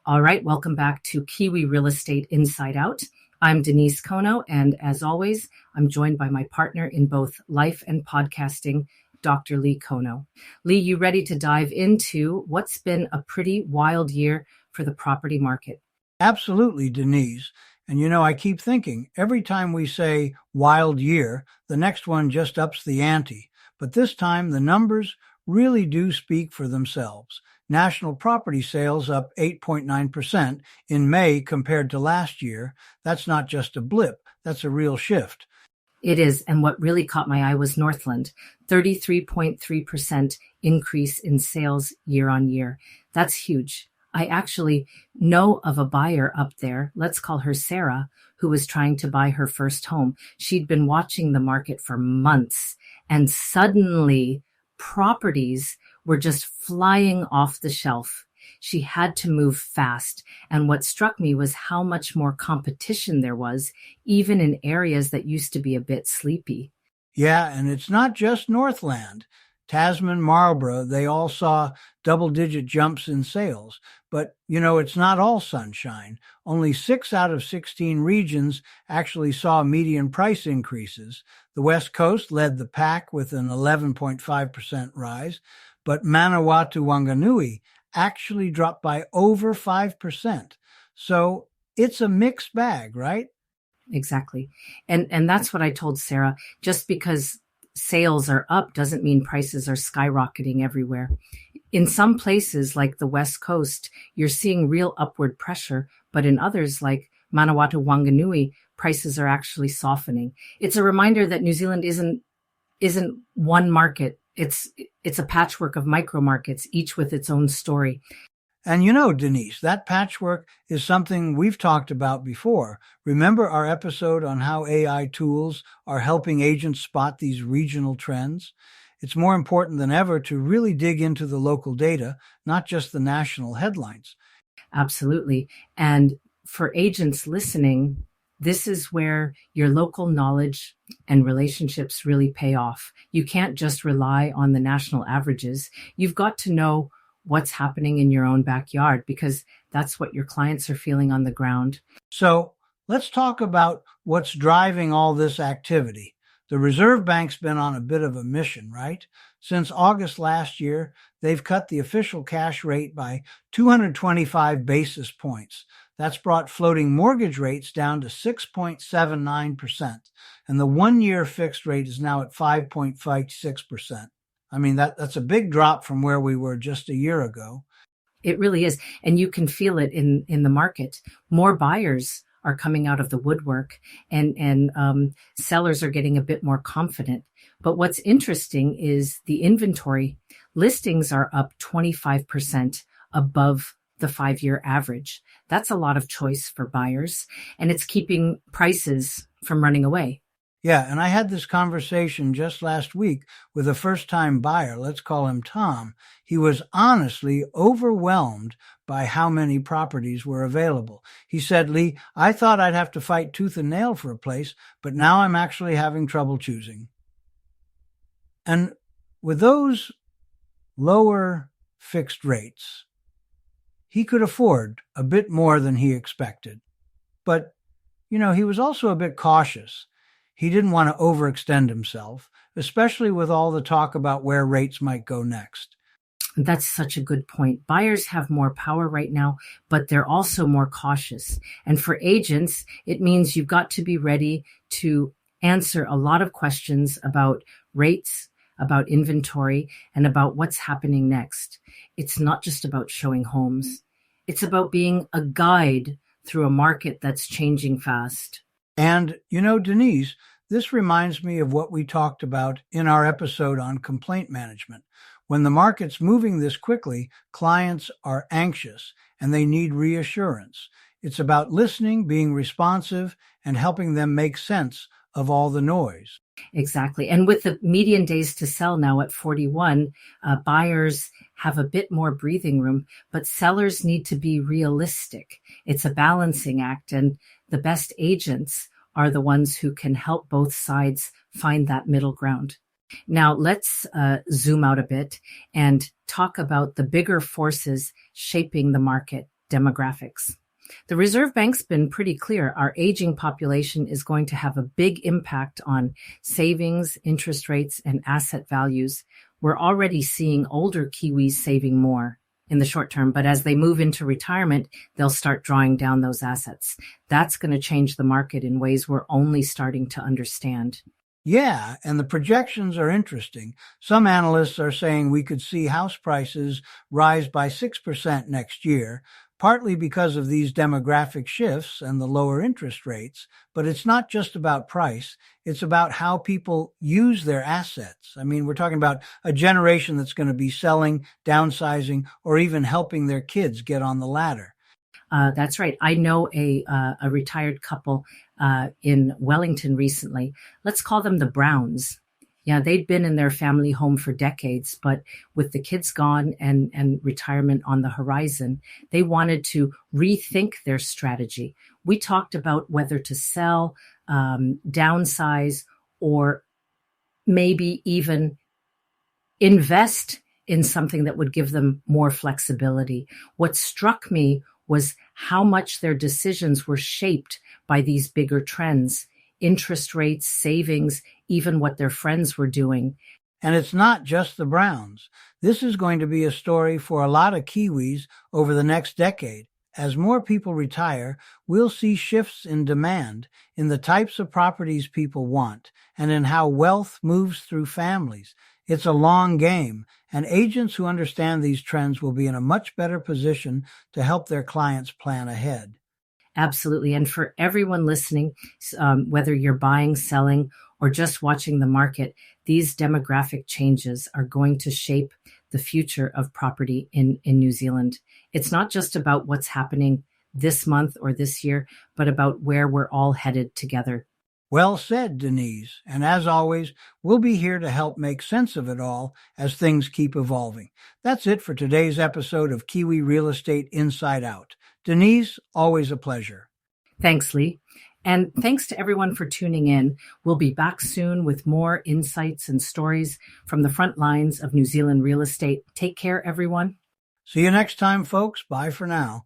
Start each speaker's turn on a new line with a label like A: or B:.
A: All right, welcome back to Kiwi Real Estate Inside Out. I'm Denise Kono, and as always, I'm joined by my partner in both life and podcasting, Dr. Lee Kono. Lee, you ready to dive into what's been a pretty wild year for the property market?
B: Absolutely, Denise. And I keep thinking every time we say wild year, the next one just ups the ante. But this time, the numbers really do speak for themselves. National property sales up 8.9% in May compared to last year. That's not just a blip, that's a real shift.
A: It is, and what really caught my eye was Northland, 33.3% increase in sales year on year. That's huge. I actually know of a buyer up there, let's call her Sarah, who was trying to buy her first home. She'd been watching the market for months, and suddenly properties were just flying off the shelf. She had to move fast, and what struck me was how much more competition there was, even in areas that used to be a bit sleepy.
B: Yeah, and it's not just Northland. Tasman, Marlborough, they all saw double-digit jumps in sales. But, it's not all sunshine. Only 6 out of 16 regions actually saw median price increases. The West Coast led the pack with an 11.5% rise, but Manawatu-Wanganui actually dropped by over 5%. So it's a mixed bag, right?
A: Exactly. And that's what I told Sarah. Just because sales are up doesn't mean prices are skyrocketing everywhere. In some places like the West Coast, you're seeing real upward pressure, but in others like Manawatu-Wanganui, prices are actually softening. It's a reminder that New Zealand isn't one market. It's a patchwork of micro markets, each with its own story.
B: And Denise, that patchwork is something we've talked about before. Remember our episode on how AI tools are helping agents spot these regional trends? It's more important than ever to really dig into the local data, not just the national headlines.
A: Absolutely. And for agents listening, this is where your local knowledge and relationships really pay off. You can't just rely on the national averages. You've got to know what's happening in your own backyard because that's what your clients are feeling on the ground.
B: So let's talk about what's driving all this activity. The Reserve Bank's been on a bit of a mission, right? Since August last year, they've cut the official cash rate by 225 basis points. That's brought floating mortgage rates down to 6.79%, and the one-year fixed rate is now at 5.56%. I mean, that's a big drop from where we were just a year ago.
A: It really is, and you can feel it in the market. More buyers are coming out of the woodwork, and sellers are getting a bit more confident. But what's interesting is the inventory. Listings are up 25% above the 5-year average. That's a lot of choice for buyers, and it's keeping prices from running away.
B: Yeah, and I had this conversation just last week with a first-time buyer. Let's call him Tom. He was honestly overwhelmed by how many properties were available. He said, "Lee, I thought I'd have to fight tooth and nail for a place, but now I'm actually having trouble choosing." And with those lower fixed rates, he could afford a bit more than he expected. But, he was also a bit cautious. He didn't want to overextend himself, especially with all the talk about where rates might go next.
A: That's such a good point. Buyers have more power right now, but they're also more cautious. And for agents, it means you've got to be ready to answer a lot of questions about rates, about inventory, and about what's happening next. It's not just about showing homes. It's about being a guide through a market that's changing fast.
B: And, Denise, this reminds me of what we talked about in our episode on complaint management. When the market's moving this quickly, clients are anxious and they need reassurance. It's about listening, being responsive, and helping them make sense of all the noise.
A: Exactly. And with the median days to sell now at 41, buyers have a bit more breathing room, but sellers need to be realistic. It's a balancing act, and the best agents are the ones who can help both sides find that middle ground. Now, let's zoom out a bit and talk about the bigger forces shaping the market. demographics. The Reserve Bank's been pretty clear. Our aging population is going to have a big impact on savings, interest rates, and asset values. We're already seeing older Kiwis saving more in the short term, but as they move into retirement, they'll start drawing down those assets. That's going to change the market in ways we're only starting to understand.
B: Yeah, and the projections are interesting. Some analysts are saying we could see house prices rise by 6% next year, partly because of these demographic shifts and the lower interest rates. But it's not just about price. It's about how people use their assets. I mean, we're talking about a generation that's going to be selling, downsizing, or even helping their kids get on the ladder.
A: That's right. I know a retired couple in Wellington recently. Let's call them the Browns. Yeah, they'd been in their family home for decades, but with the kids gone and retirement on the horizon, they wanted to rethink their strategy. We talked about whether to sell, downsize, or maybe even invest in something that would give them more flexibility. What struck me was how much their decisions were shaped by these bigger trends, interest rates, savings, even what their friends were doing.
B: And it's not just the Browns. This is going to be a story for a lot of Kiwis over the next decade. As more people retire, we'll see shifts in demand, in the types of properties people want, and in how wealth moves through families. It's a long game, and agents who understand these trends will be in a much better position to help their clients plan ahead.
A: Absolutely. And for everyone listening, whether you're buying, selling, or just watching the market, these demographic changes are going to shape the future of property in New Zealand. It's not just about what's happening this month or this year, but about where we're all headed together.
B: Well said, Denise. And as always, we'll be here to help make sense of it all as things keep evolving. That's it for today's episode of Kiwi Real Estate Inside Out. Denise, always a pleasure.
A: Thanks, Lee. And thanks to everyone for tuning in. We'll be back soon with more insights and stories from the front lines of New Zealand real estate. Take care, everyone.
B: See you next time, folks. Bye for now.